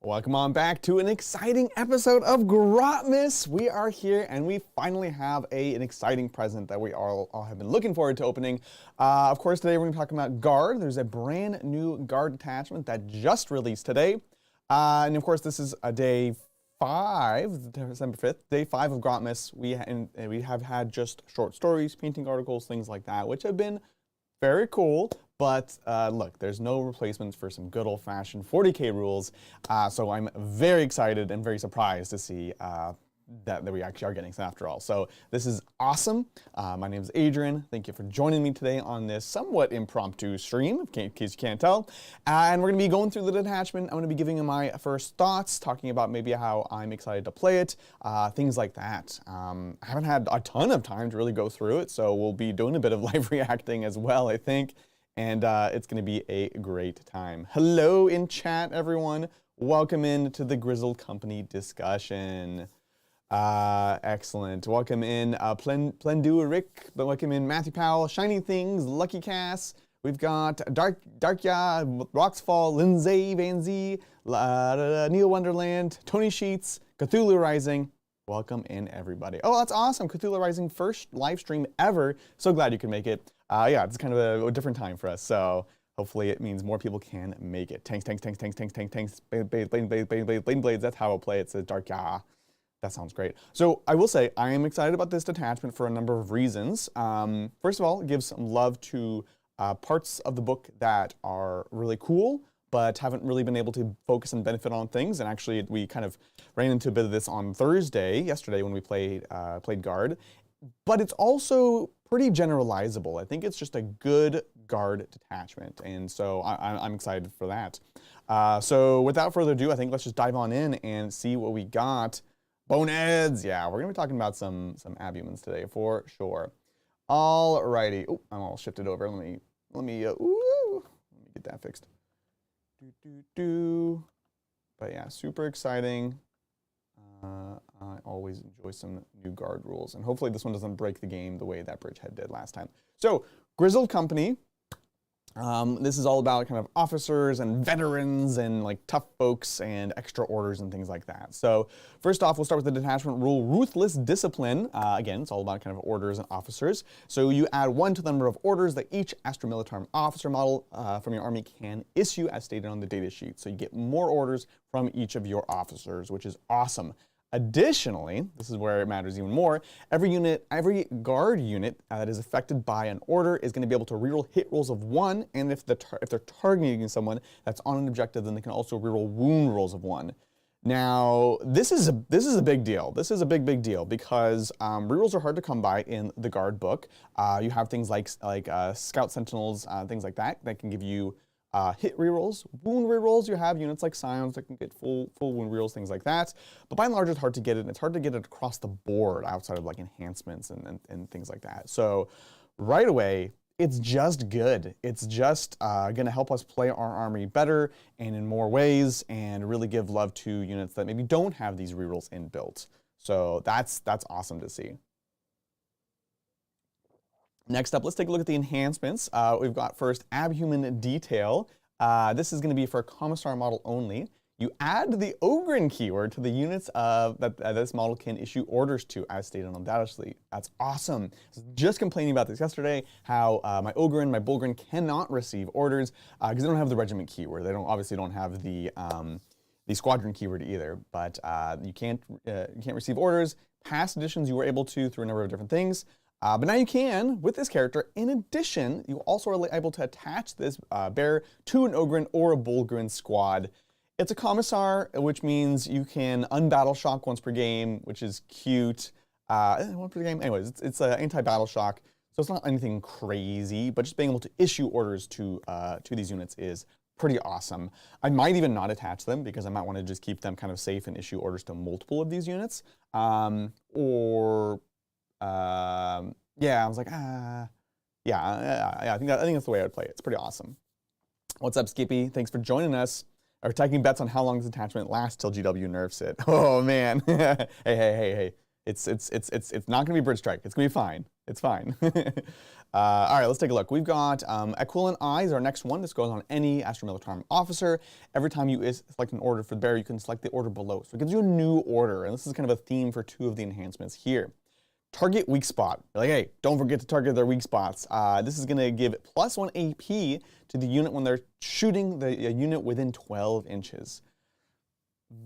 Welcome on back to an exciting episode of Grotmiss. We are here and we finally have an exciting present that we all have been looking forward to opening. Of course, today we're going to be talking about Guard. There's a brand new Guard detachment that just released today. And of course, this is a day 5, December 5th, day 5 of Grotmiss. We have had just short stories, painting articles, things like that, which have been very cool. But look, there's no replacements for some good old-fashioned 40k rules. So I'm very excited and very surprised to see that we actually are getting some after all. So this is awesome. My name is Adrian. Thank you for joining me today on this somewhat impromptu stream, in case you can't tell. And we're going to be going through the detachment. I'm going to be giving you my first thoughts, talking about maybe how I'm excited to play it, things like that. I haven't had a ton of time to really go through it, so we'll be doing a bit of live reacting as well, I think. And it's going to be a great time. Hello in chat, everyone. Welcome in to the Grizzled Company discussion. Excellent. Welcome in Plendu Rick, but welcome in Matthew Powell, Shiny Things, Lucky Cass. We've got Darkya, Roxfall, Lindsay, Van Z, Neil Wonderland, Tony Sheets, Cthulhu Rising. Welcome in, everybody. Oh, that's awesome. Cthulhu Rising first live stream ever. So glad you could make it. Yeah, it's kind of a different time for us. So hopefully it means more people can make it. Tanks, blades. That's how I'll play it. Says Dark, yeah. That sounds great. So I will say I am excited about this detachment for a number of reasons. First of all, it gives some love to parts of the book that are really cool, but haven't really been able to focus and benefit on things. And actually, we kind of ran into a bit of this on yesterday when we played Guard. But it's also pretty generalizable. I think it's just a good Guard detachment. And so I'm excited for that. So without further ado, I think let's just dive on in and see what we got. Boneheads, yeah, we're gonna be talking about some abumens today for sure. Alrighty, oh, I'm all shifted over. Let me get that fixed. But yeah, super exciting. I always enjoy some new Guard rules, and hopefully this one doesn't break the game the way that Bridgehead did last time. So, Grizzled Company. This is all about kind of officers and veterans and like tough folks and extra orders and things like that. So first off, we'll start with the detachment rule, Ruthless Discipline. Again, it's all about kind of orders and officers. So you add 1 to the number of orders that each Astra Militarum officer model from your army can issue as stated on the data sheet. So you get more orders from each of your officers, which is awesome. Additionally, this is where it matters even more, every Guard unit that is affected by an order is going to be able to reroll hit rolls of 1, and if they're targeting someone that's on an objective, then they can also reroll wound rolls of 1. Now, this is a big deal. This is a big deal because rerolls are hard to come by in the Guard book. You have things like Scout Sentinels, things like that can give you hit rerolls, wound rerolls. You have units like Scions that can get full wound rerolls, things like that. But by and large, it's hard to get it. And it's hard to get it across the board outside of like enhancements and things like that. So right away, it's just good. It's just going to help us play our army better and in more ways, and really give love to units that maybe don't have these rerolls inbuilt. So that's awesome to see. Next up, let's take a look at the enhancements. We've got first Abhuman Detail. This is going to be for a Commissar model only. You add the Ogren keyword to the units that this model can issue orders to, as stated on the data sheet. That's awesome. I was just complaining about this yesterday, how my Ogren, my Bulgren cannot receive orders because they don't have the regiment keyword. They obviously don't have the squadron keyword either. But you can't receive orders. Past editions you were able to through a number of different things. But now you can, with this character. In addition, you also are able to attach this bear to an Ogren or a Bulgren squad. It's a Commissar, which means you can unbattle shock once per game, which is cute. Once per game, anyways, it's anti-battle shock, so it's not anything crazy, but just being able to issue orders to these units is pretty awesome. I might even not attach them because I might want to just keep them kind of safe and issue orders to multiple of these units. Yeah, I was like, yeah, I think that's the way I would play it. It's pretty awesome. What's up, Skippy? Thanks for joining us. Are taking bets on how long this attachment lasts till GW nerfs it. Oh man, hey. It's not gonna be Bridge Strike. It's gonna be fine. It's fine. All right, let's take a look. We've got Equivalent Eyes, our next one. This goes on any Astra Militarum officer. Every time you select an order for the bearer, you can select the order below. So it gives you a new order, and this is kind of a theme for 2 of the enhancements here. Target weak spot. You're like, hey, don't forget to target their weak spots. This is going to give +1 AP to the unit when they're shooting the unit within 12 inches.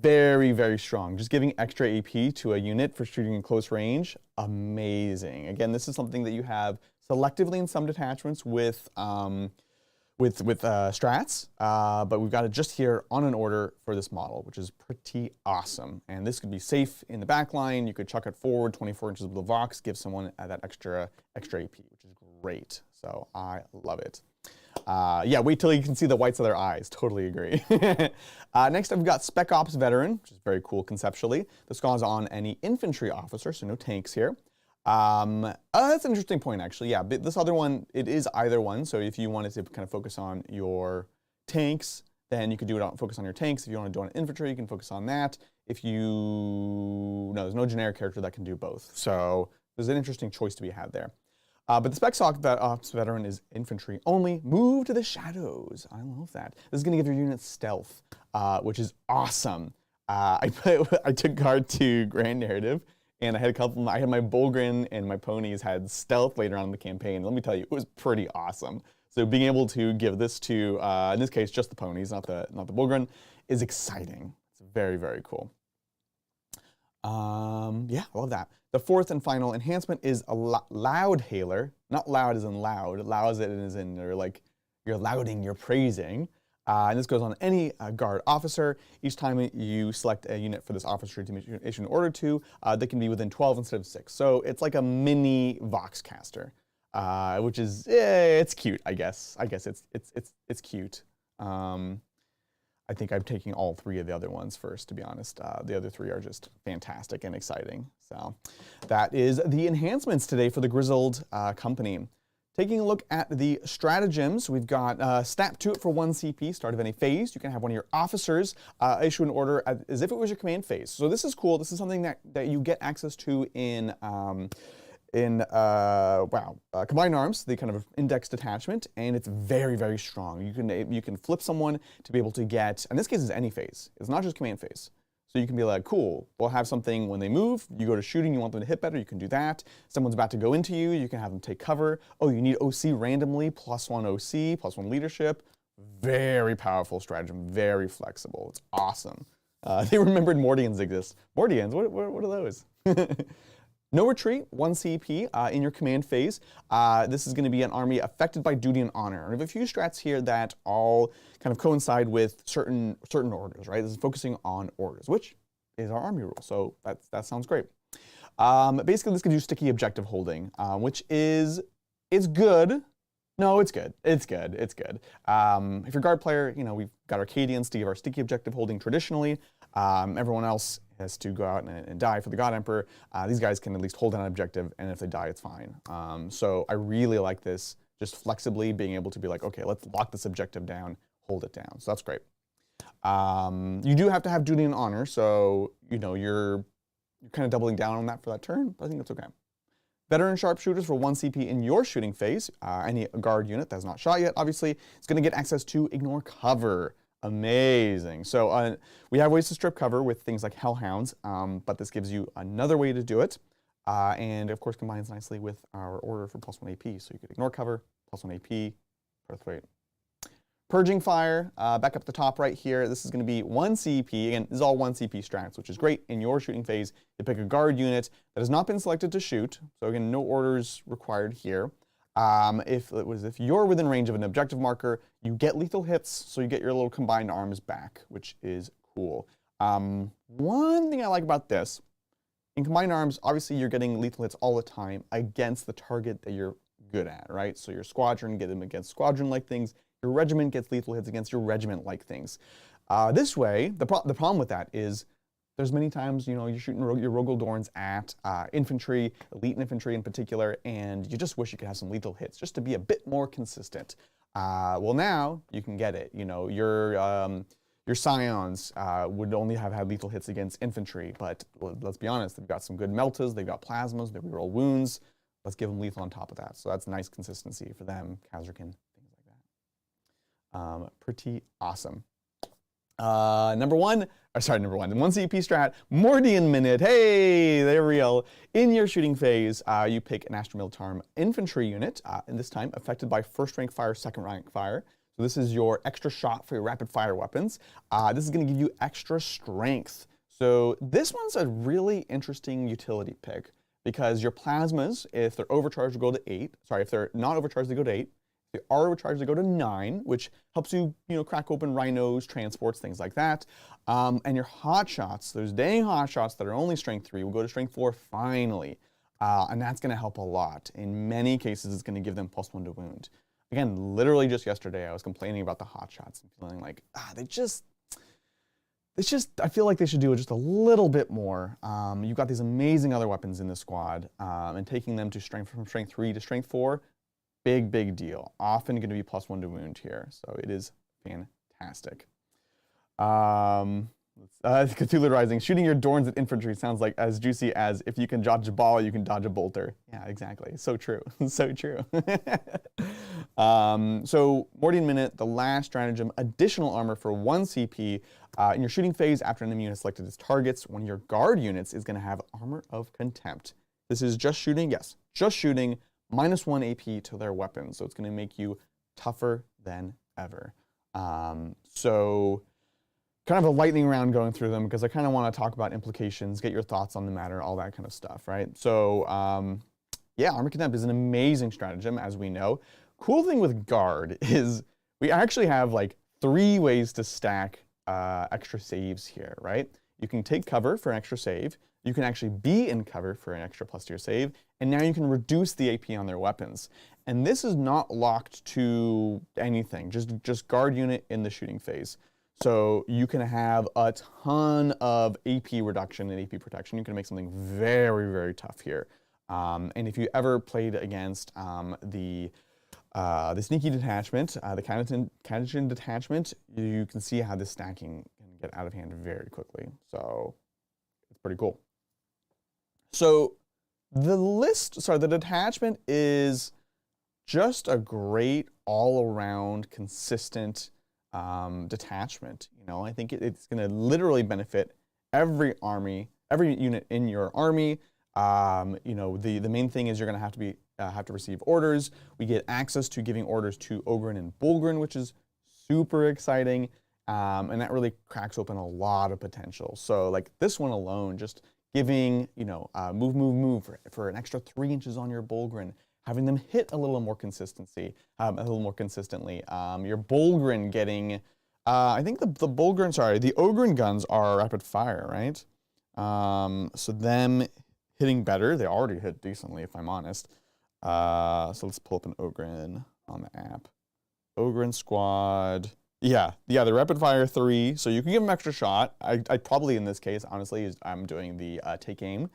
Very, very strong. Just giving extra AP to a unit for shooting in close range, amazing. Again, this is something that you have selectively in some detachments with strats, but we've got it just here on an order for this model, which is pretty awesome. And this could be safe in the back line. You could chuck it forward 24 inches with the Vox, give someone that extra AP, which is great. So I love it. Yeah, wait till you can see the whites of their eyes. Totally agree. Next, I've got Spec Ops Veteran, which is very cool conceptually. This goes on any infantry officer, so no tanks here. That's an interesting point, actually. Yeah, but this other one, it is either one. So if you wanted to kind of focus on your tanks, then you could do it focus on your tanks. If you want to do it on infantry, you can focus on that. If you, no, there's no generic character that can do both. So there's an interesting choice to be had there. But the Spec Ops Veteran is infantry only. Move to the shadows. I love that. This is going to give your unit stealth, which is awesome. I took guard to Grand Narrative, and I had my Bulgrin and my ponies had stealth later on in the campaign. Let me tell you, it was pretty awesome. So being able to give this to, in this case, just the ponies, not the Bulgrin, is exciting. It's very, very cool. Yeah, I love that. The 4th and final enhancement is a loud hailer. Not loud as in loud. Loud as in you're lauding, you're praising. And this goes on any guard officer. Each time you select a unit for this officer to issue an order to, they can be within 12 instead of 6. So it's like a mini Vox caster, which is it's cute, I guess. It's cute. I think I'm taking all 3 of the other ones first, to be honest. The other 3 are just fantastic and exciting. So that is the enhancements today for the Grizzled company. Taking a look at the stratagems, we've got snap to it for 1 CP, start of any phase. You can have one of your officers issue an order as if it was your command phase. So this is cool. This is something that you get access to in Combined Arms, the kind of index detachment, and it's very, very strong. You can flip someone to be able to get, in this case it's any phase. It's not just command phase. So you can be like, cool, we'll have something when they move, you go to shooting, you want them to hit better, you can do that. Someone's about to go into you, you can have them take cover. Oh, you need OC randomly, +1 OC, +1 leadership. Very powerful stratagem, very flexible. It's awesome. They remembered Mordians exist. Mordians, what are those? No retreat, 1 CP in your command phase. This is going to be an army affected by duty and honor. And we have a few strats here that all kind of coincide with certain orders, right? This is focusing on orders, which is our army rule. So that sounds great. Basically, this gives you sticky objective holding, which is good. No, it's good. It's good. It's good. If you're a guard player, you know, we've got Arcadians to give our sticky objective holding traditionally. Everyone else has to go out and die for the God Emperor. These guys can at least hold down an objective, and if they die, it's fine. So I really like this, just flexibly being able to be like, okay, let's lock this objective down, hold it down. So that's great. You do have to have duty and honor, so you know you're kind of doubling down on that for that turn, but I think that's okay. Veteran sharpshooters for 1 CP in your shooting phase. Any guard unit that's not shot yet, obviously, is going to get access to ignore cover. Amazing. So we have ways to strip cover with things like Hellhounds, but this gives you another way to do it. And of course combines nicely with our order for +1 AP. So you could ignore cover, +1 AP, birth rate. Purging Fire, back up the top right here. This is going to be 1 CP. Again, this is all 1 CP strats, which is great. In your shooting phase, you pick a guard unit that has not been selected to shoot. So again, no orders required here. If you're within range of an objective marker, you get lethal hits, so you get your little combined arms back, which is cool. One thing I like about this, in combined arms, obviously you're getting lethal hits all the time against the target that you're good at, right? So your squadron, get them against squadron-like things. Your regiment gets lethal hits against your regiment-like things. This way, the problem with that is there's many times, you know, you're shooting your Rogaldorns at infantry, elite infantry in particular, and you just wish you could have some lethal hits just to be a bit more consistent. Well, now you can get it. You know, your Scions would only have had lethal hits against infantry, but let's be honest, they've got some good meltas, they've got plasmas, they reroll wounds. let's give them lethal on top of that. So that's nice consistency for them, Kazrakin, things like that. Pretty awesome. Number one, the 1 CP strat, Mordian Minute. Hey, they're real. In your shooting phase, you pick an Astra Militarum infantry unit, and this time affected by first rank fire, second rank fire. So this is your extra shot for your rapid fire weapons. This is going to give you extra strength. So this one's a really interesting utility pick because your plasmas, if they're overcharged, they go to 8. Sorry, if they're not overcharged, they go to 8. If they are overcharged, they go to 9, which helps you, crack open rhinos, transports, things like that. And your hot shots, those dang hot shots that are only strength 3, will go to strength 4 finally. And that's going to help a lot. In many cases, it's going to give them +1 to wound. Again, literally just yesterday, I was complaining about the hot shots and feeling like, I feel like they should do it just a little bit more. You've got these amazing other weapons in the squad, and taking them to from strength 3 to strength 4, big deal. Often going to be +1 to wound here, so it is fantastic. Cthulhu Rising, shooting your Dorns at infantry sounds like as juicy as if you can dodge a ball, you can dodge a bolter. Yeah, exactly. So true. So true. So Mordian Minute, the last stratagem, additional armor for 1 CP. In your shooting phase, after an enemy unit selected as targets, one of your guard units is going to have Armor of Contempt. This is just shooting, yes, just shooting, -1 AP to their weapons. So it's going to make you tougher than ever. So kind of a lightning round going through them because I kind of want to talk about implications, get your thoughts on the matter, all that kind of stuff, right? So yeah, Armor Contempt is an amazing stratagem, as we know. Cool thing with Guard is we actually have like 3 ways to stack extra saves here, right? You can take cover for an extra save, you can actually be in cover for an extra +2 to your save, and now you can reduce the AP on their weapons. And this is not locked to anything, just guard unit in the shooting phase. So you can have a ton of AP reduction and AP protection. You can make something very tough here. And if you ever played against the sneaky detachment, the Catachin detachment, you can see how this stacking can get out of hand very quickly. So it's pretty cool. So the detachment is just a great all-around consistent detachment. I think it's going to literally benefit every unit in your army. The main thing is you're going to have to receive orders. We get access to giving orders to Ogryn and Bulgrin, which is super exciting, and that really cracks open a lot of potential. So like this one alone, just giving move for an extra 3 inches on your Bulgrin, having them hit a little more consistently. Your Bulgrin getting, I think the Ogryn guns are rapid fire, right? So them hitting better, they already hit decently, if I'm honest. So let's pull up an Ogryn on the app. Ogryn squad. Yeah, the rapid fire 3, so you can give them extra shot. I probably in this case, honestly, I'm doing the take aim,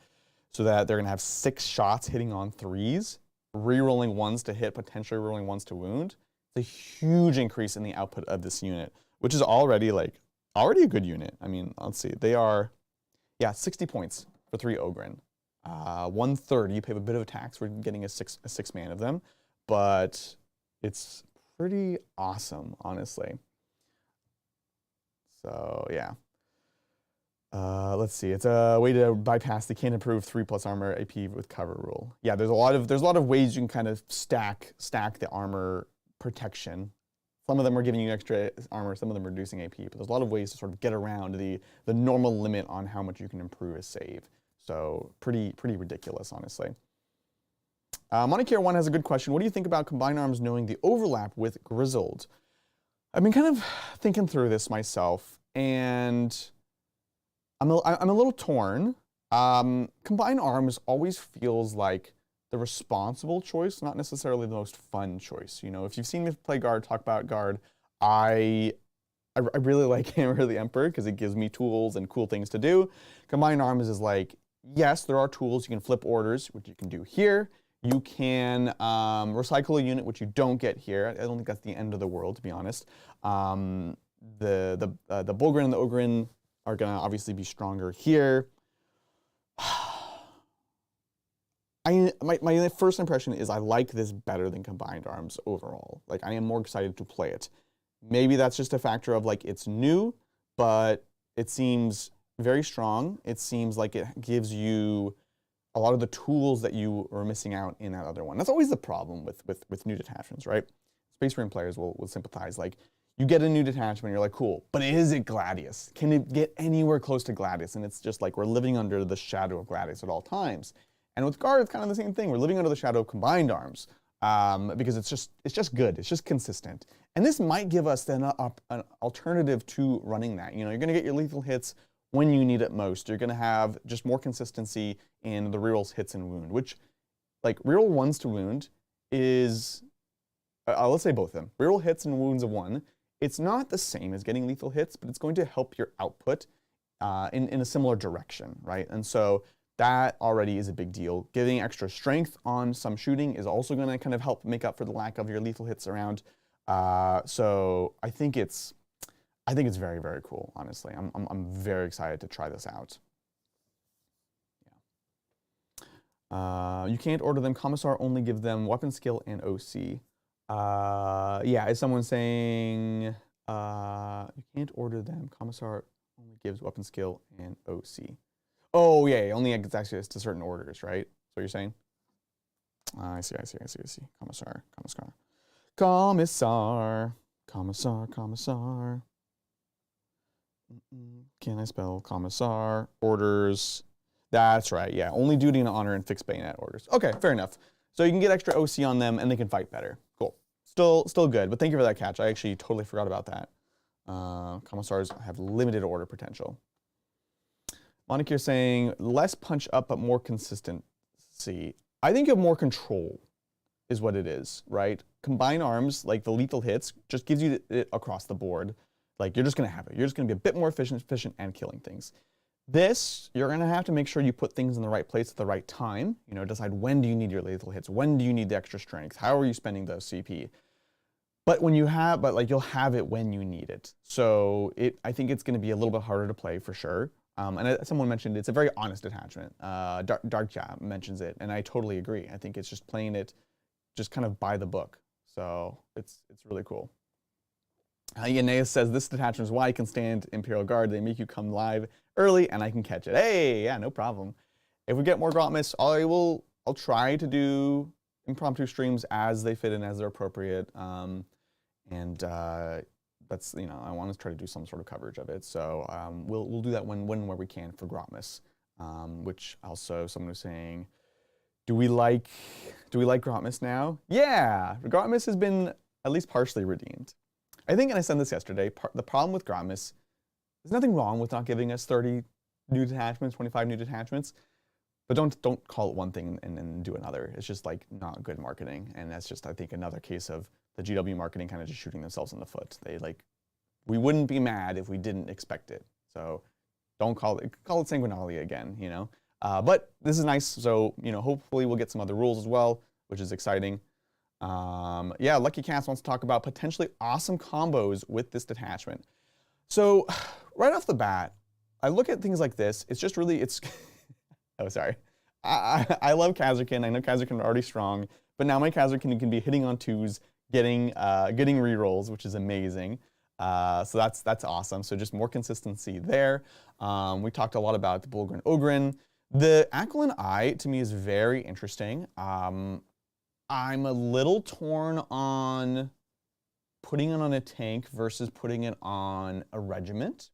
so that they're gonna have 6 shots hitting on 3s, re-rolling 1s to hit, potentially rolling 1s to wound. It's a huge increase in the output of this unit, which is already a good unit. I mean, let's see, they are, 60 points for 3 Ogryn. 130, you pay a bit of a tax for getting a six man of them, but it's pretty awesome, honestly. So yeah. Let's see. It's a way to bypass the can't improve 3+ armor AP with cover rule. Yeah, there's a lot of ways you can kind of stack the armor protection. Some of them are giving you extra armor, some of them are reducing AP, but there's a lot of ways to sort of get around the normal limit on how much you can improve a save. So pretty ridiculous, honestly. Monikir 1 has a good question. What do you think about combined arms knowing the overlap with Grizzled? I've been kind of thinking through this myself, and I'm a little torn. Combined arms always feels like the responsible choice, not necessarily the most fun choice. If you've seen me play Guard, talk about Guard, I really like Hammer of the Emperor because it gives me tools and cool things to do. Combined arms is like, yes, there are tools. You can flip orders, which you can do here. You can recycle a unit, which you don't get here. I don't think that's the end of the world, to be honest. The Bulgrin and the Ogryn are gonna obviously be stronger here. My first impression is I like this better than Combined Arms overall. Like, I am more excited to play it. Maybe that's just a factor of like it's new, but it seems very strong. It seems like it gives you a lot of the tools that you were missing out in that other one. That's always the problem with new detachments, right? Space Marine players will sympathize. Like, you get a new detachment, you're like, cool, but is it Gladius? Can it get anywhere close to Gladius? And it's just like we're living under the shadow of Gladius at all times. And with Guard, it's kind of the same thing. We're living under the shadow of Combined Arms because it's just good. It's just consistent. And this might give us then an alternative to running that. You know, you're going to get your lethal hits when you need it most. You're going to have just more consistency in the rerolls, hits, and wound, which, like, reroll 1s to wound is, let's say both of them. Reroll hits and wounds of 1. It's not the same as getting lethal hits, but it's going to help your output in a similar direction, right? And so that already is a big deal. Giving extra strength on some shooting is also going to kind of help make up for the lack of your lethal hits around. So I think it's very, very cool, honestly. I'm very excited to try this out. Yeah. You can't order them. Commissar only give them weapon skill and OC. Yeah, is someone saying you can't order them? Commissar only gives weapon skill and OC. Oh yeah, only gets access to certain orders, right? So you're saying? I see. Commissar. Can I spell commissar? Orders. That's right, yeah. Only duty and honor and fixed bayonet orders. Okay, fair enough. So you can get extra OC on them and they can fight better. Cool. Still good, but thank you for that catch. I actually totally forgot about that. Commissars have limited order potential. Monik, you're saying less punch up, but more consistency. I think you have more control is what it is, right? Combined arms, like the lethal hits, just gives you it across the board. Like, you're just going to have it. You're just going to be a bit more efficient and killing things. This, you're going to have to make sure you put things in the right place at the right time. You know, decide when do you need your lethal hits? When do you need the extra strength? How are you spending those CP? But you'll have it when you need it. So I think it's going to be a little bit harder to play for sure. And someone mentioned it's a very honest attachment. Dark mentions it, and I totally agree. I think it's just playing it just kind of by the book. So it's really cool. Yanea says, this detachment is why I can stand Imperial Guard. They make you come live early, and I can catch it. Hey, yeah, no problem. If we get more Grotmiss, I'll try to do impromptu streams as they fit in, as they're appropriate. That's, you know, I want to try to do some sort of coverage of it. So we'll do that when where we can for Grotmiss. Which also someone was saying, do we like Grotmiss now? Yeah, Grotmiss has been at least partially redeemed. I think, and I said this yesterday, the problem with Grotmiss, there's nothing wrong with not giving us 30 new detachments, 25 new detachments, but don't call it one thing and then do another. It's just like not good marketing, and that's just, I think, another case of the GW marketing kind of just shooting themselves in the foot. We wouldn't be mad if we didn't expect it. So don't call it Sanguinalia again, you know. But this is nice, so, you know, hopefully we'll get some other rules as well, which is exciting. Yeah, Lucky Cast wants to talk about potentially awesome combos with this detachment. So right off the bat, I look at things like this. It's just really, oh, sorry. I love Kazarkin. I know Kazarkin are already strong, but now my Kazarkin can be hitting on 2s, getting rerolls, which is amazing. So that's awesome. So just more consistency there. We talked a lot about the Bulgrin Ogrin. The Aquiline Eye, to me, is very interesting. I'm a little torn on putting it on a tank versus putting it on a regiment.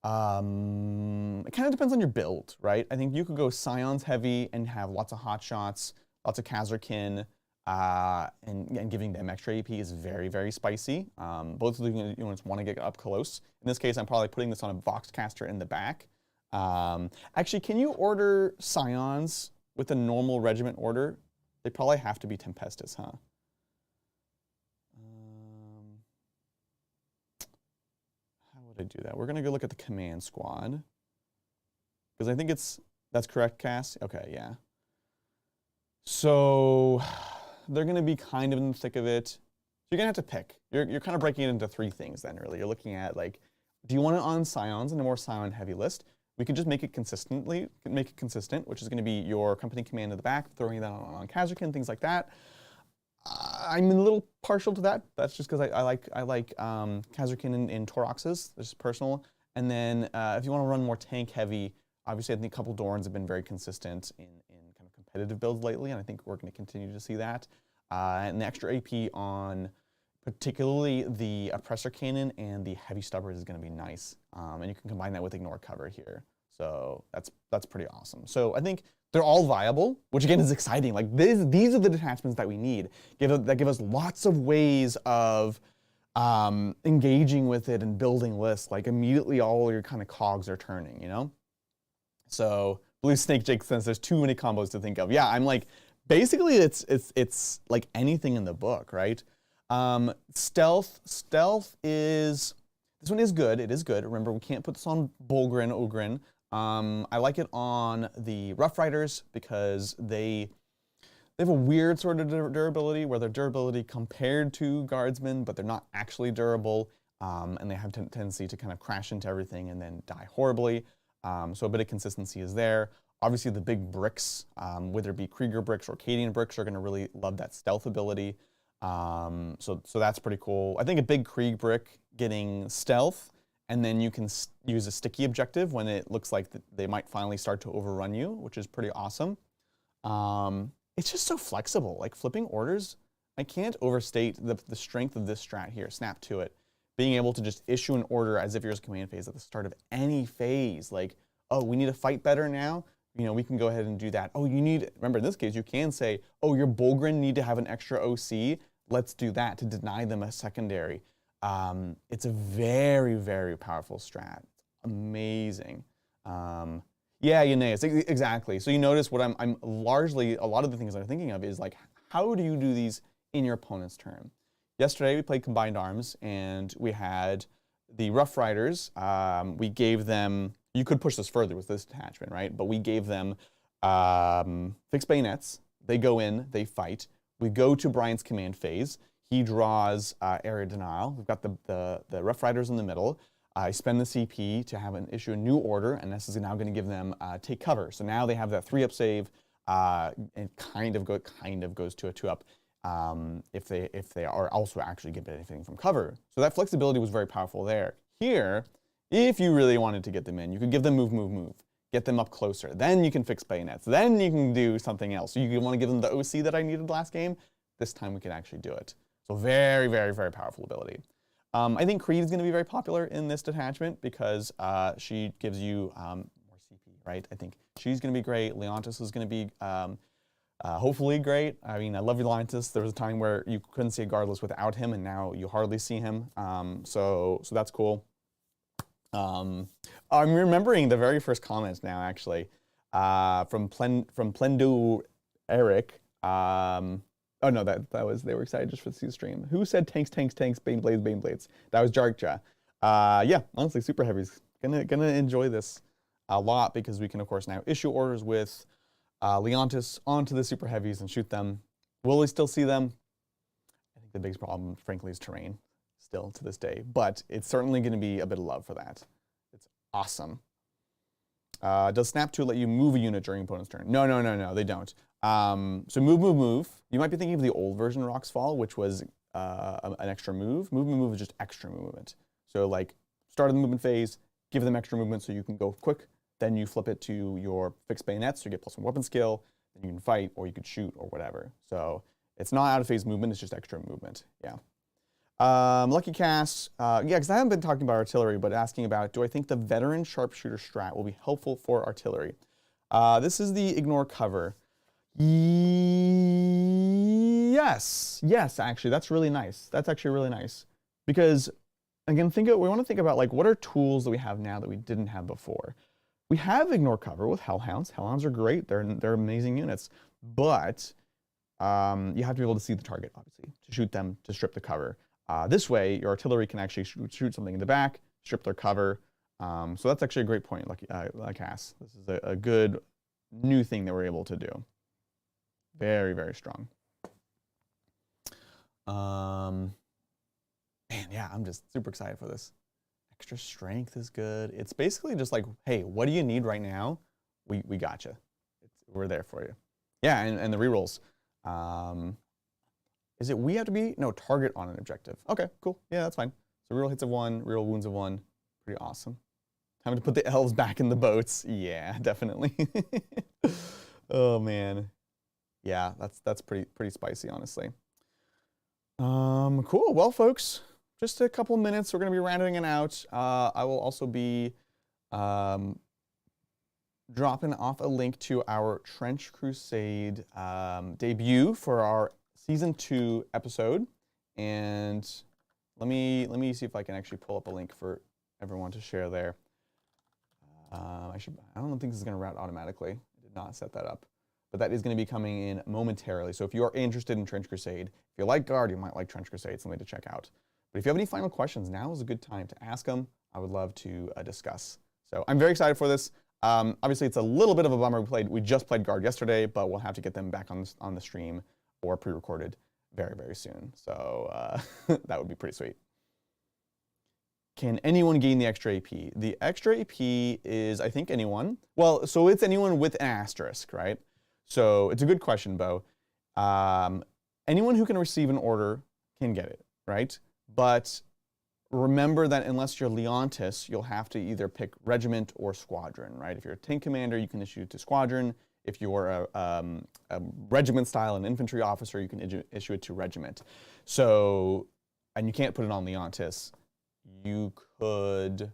It kind of depends on your build, right? I think you could go Scions heavy and have lots of hot shots, lots of Kazarkin, and giving them extra AP is very, very spicy. Both of the units want to get up close. In this case, I'm probably putting this on a Voxcaster in the back. Actually, can you order Scions with a normal regiment order? They probably have to be Tempestus, huh? How would I do that? We're going to go look at the command squad. Because I think that's correct, Cass? Okay, yeah. So they're going to be kind of in the thick of it. So you're going to have to pick. You're kind of breaking it into 3 things then, really. You're looking at, like, do you want it on Scions in a more Scion heavy list? We could just make it consistent, which is going to be your company command in the back, throwing that on Kazarkin, things like that. I'm a little partial to that. That's just because I like Kazarkin in Toroxes. This is personal. And then if you want to run more tank heavy, obviously I think a couple Dorns have been very consistent in kind of competitive builds lately, and I think we're going to continue to see that. And the extra AP on particularly the Oppressor Cannon and the Heavy Stubbers is going to be nice. And you can combine that with Ignore Cover here. So that's pretty awesome. So I think they're all viable, which again is exciting. Like these are the detachments that we need, that give us lots of ways of engaging with it and building lists. Like immediately all your kind of cogs are turning, you know? So Blue Snake Jake says there's too many combos to think of. Yeah, I'm like, basically it's like anything in the book, right? Stealth is, this one is good, it is good. Remember, we can't put this on Bolgrin, Ogrin. I like it on the Rough Riders because they have a weird sort of durability where their durability compared to Guardsmen, but they're not actually durable, and they have a tendency to kind of crash into everything and then die horribly. So a bit of consistency is there. Obviously the big bricks, whether it be Krieger bricks or Cadian bricks, are going to really love that stealth ability. So that's pretty cool. I think a big Krieg brick getting stealth, and then you can use a sticky objective when it looks like they might finally start to overrun you, which is pretty awesome. It's just so flexible, like flipping orders. I can't overstate the strength of this strat here, snap to it. Being able to just issue an order as if you're in command phase at the start of any phase. Like, oh, we need to fight better now. You know, we can go ahead and do that. Oh, remember in this case, you can say, oh, your Bolgrin need to have an extra OC. Let's do that to deny them a secondary. It's a very, very powerful strat. Amazing. Yeah, Eunaeus, exactly. So you notice what I'm largely, a lot of the things I'm thinking of is like, how do you do these in your opponent's turn? Yesterday we played Combined Arms and we had the Rough Riders. We gave them, you could push this further with this detachment, right? But we gave them fixed bayonets. They go in, they fight. We go to Brian's command phase. He draws area denial. We've got the Rough Riders in the middle. I spend the CP to issue a new order, and this is now going to give them take cover. So now they have that 3-up save, and kind of goes to a 2-up if they are also actually get anything from cover. So that flexibility was very powerful there. Here, if you really wanted to get them in, you could give them move, get them up closer. Then you can fix bayonets. Then you can do something else. So you want to give them the OC that I needed last game. This time we can actually do it. So very, very, very powerful ability. I think Creed is going to be very popular in this detachment because she gives you more CP, right? I think she's going to be great. Leontis is going to be hopefully great. I mean, I love Leontis. There was a time where you couldn't see a Guardless without him, and now you hardly see him. So that's cool. I'm remembering the very first comments now, actually, from Plendo Eric. Oh no, they were excited just for the stream. Who said tanks, Baneblades? That was Jarkja. Yeah, honestly, Super Heavy's gonna enjoy this a lot because we can of course now issue orders with Leontis onto the Super Heavies and shoot them. Will we still see them? I think the biggest problem, frankly, is terrain still to this day, but it's certainly going to be a bit of love for that. It's awesome. Does Snap 2 let you move a unit during opponent's turn? No, they don't. So move. You might be thinking of the old version of Rock's Fall, which was an extra move. Move is just extra movement. So like start of the movement phase, give them extra movement so you can go quick. Then you flip it to your fixed bayonets, so you get +1 weapon skill. Then you can fight, or you could shoot, or whatever. So it's not out of phase movement; it's just extra movement. Yeah. Lucky Cast, yeah, because I haven't been talking about artillery, but asking about, do I think the veteran sharpshooter strat will be helpful for artillery? This is the ignore cover. Yes, actually, that's really nice. That's actually really nice. Because, again, we want to think about, like, what are tools that we have now that we didn't have before? We have ignore cover with Hellhounds. Hellhounds are great. They're amazing units. But you have to be able to see the target, obviously, to shoot them, to strip the cover. This way, your artillery can actually shoot something in the back, strip their cover. So that's actually a great point, Lucky Cass. This is a good new thing that we're able to do. Very, very strong. Man, yeah, I'm just super excited for this. Extra strength is good. It's basically just like, hey, what do you need right now? We got you. We're there for you. Yeah, and the rerolls. Is it we have to be? No, target on an objective. Okay, cool. Yeah, that's fine. So reroll hits of 1, reroll wounds of 1. Pretty awesome. Time to put the elves back in the boats. Yeah, definitely. Oh man. Yeah, that's pretty spicy, honestly. Cool. Well, folks, just a couple minutes. We're gonna be rounding it out. I will also be dropping off a link to our Trench Crusade debut for our Season 2 episode. And let me see if I can actually pull up a link for everyone to share there. I don't think this is going to route automatically. I did not set that up. But that is going to be coming in momentarily. So if you are interested in Trench Crusade, if you like Guard, you might like Trench Crusade, something to check out. But if you have any final questions, now is a good time to ask them. I would love to discuss. So I'm very excited for this. Obviously, it's a little bit of a bummer. We just played Guard yesterday, but we'll have to get them back on the stream or pre-recorded very, very soon. So that would be pretty sweet. Can anyone gain the extra AP? The extra AP is, I think, anyone. Well, so it's anyone with an asterisk, right? So it's a good question, Bo. Anyone who can receive an order can get it, right? But remember that unless you're Leontis, you'll have to either pick regiment or squadron, right? If you're a tank commander, you can issue it to squadron. If you're a regiment style, an infantry officer, you can issue it to regiment. So, and you can't put it on Leontis. You could,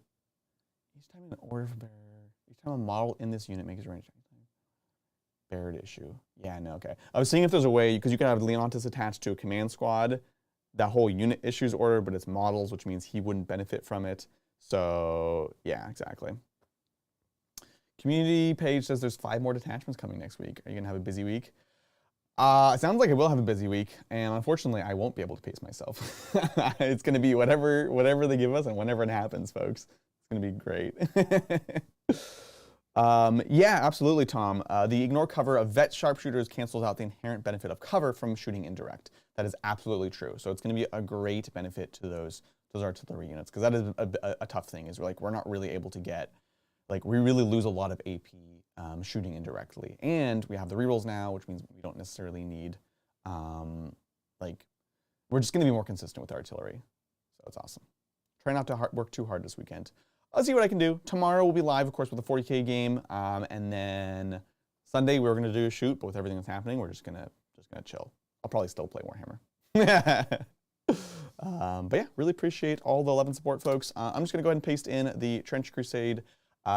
each time an order for bearer, each time a model in this unit makes a range. Bearer to issue. Yeah, no, okay. I was seeing if there's a way, because you could have Leontis attached to a command squad. That whole unit issues order, but it's models, which means he wouldn't benefit from it. So, yeah, exactly. Community page says there's 5 more detachments coming next week. Are you going to have a busy week? It sounds like I will have a busy week, and unfortunately, I won't be able to pace myself. It's going to be whatever they give us and whenever it happens, folks. It's going to be great. Yeah, absolutely, Tom. The ignore cover of vet sharpshooters cancels out the inherent benefit of cover from shooting indirect. That is absolutely true. So it's going to be a great benefit to those artillery units, because that is a tough thing. Is we're not really able to get, like, we really lose a lot of AP shooting indirectly, and we have the rerolls now, which means we don't necessarily need, like, we're just going to be more consistent with artillery. So it's awesome. Try not to work too hard this weekend. I'll see what I can do. Tomorrow we'll be live, of course, with the 40k game, and then Sunday we're going to do a shoot, but with everything that's happening, we're just gonna chill. I'll probably still play Warhammer. But yeah, really appreciate all the love and support, folks. I'm just going to go ahead and paste in the Trench Crusade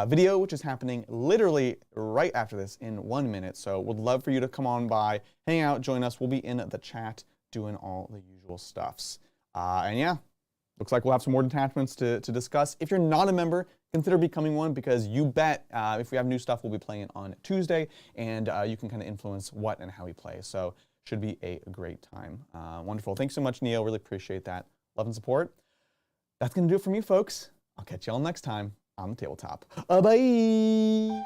video, which is happening literally right after this in 1 minute. So would love for you to come on by, hang out, join us. We'll be in the chat doing all the usual stuffs. And yeah, looks like we'll have some more detachments to discuss. If you're not a member, consider becoming one, because you bet if we have new stuff, we'll be playing on Tuesday, and you can kind of influence what and how we play. So should be a great time. Wonderful. Thanks so much, Neo. Really appreciate that. Love and support. That's going to do it for me, folks. I'll catch you all next time on the tabletop. Bye.